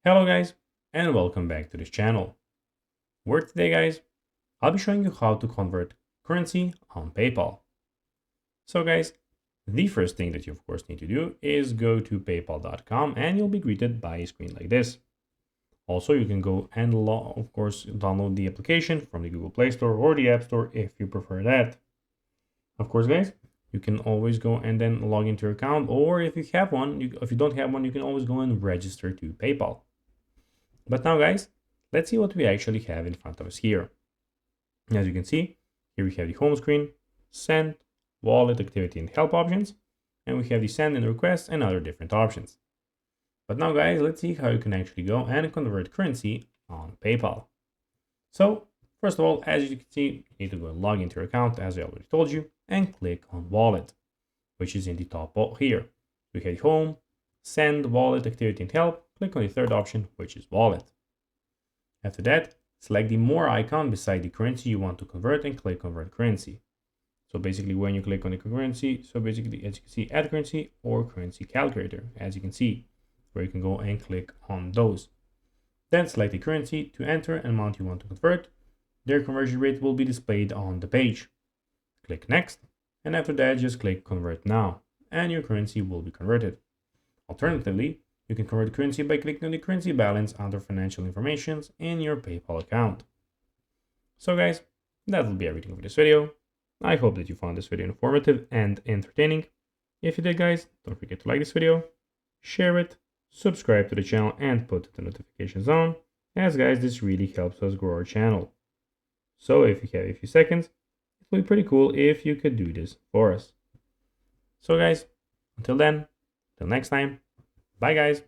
Hello guys, and welcome back to this channel, where today guys, I'll be showing you how to convert currency on PayPal. So guys, the first thing that you of course need to do is go to paypal.com and you'll be greeted by a screen like this. Also, you can go and of course download the application from the Google Play Store or the App Store if you prefer that. Of course guys, you can always go and then log into your account, or if you have one, if you don't have one, you can always go and register to PayPal. But now guys, let's see what we actually have in front of us here. As you can see, here we have the home screen, send, wallet, activity and help options, and we have the send and request and other different options. But now guys, let's see how you can actually go and convert currency on PayPal. So first of all, as you can see, you need to go and log into your account as I already told you and click on wallet, which is in the top here. We have home, send, wallet, activity and help. Click on the third option, which is wallet. After that, select the more icon beside the currency you want to convert and click convert currency. So basically when you click on the currency, so basically as you can see, add currency or currency calculator, as you can see, where you can go and click on those. Then select the currency to enter and amount you want to convert. Their conversion rate will be displayed on the page. Click next, and after that just click convert now, and your currency will be converted. Alternatively, you can convert currency by clicking on the currency balance under financial information in your PayPal account. So guys, that will be everything for this video. I hope that you found this video informative and entertaining. If you did guys, don't forget to like this video, share it, subscribe to the channel and put the notifications on, as guys this really helps us grow our channel. So if you have a few seconds, it would be pretty cool if you could do this for us. So guys, until then, till next time, bye guys.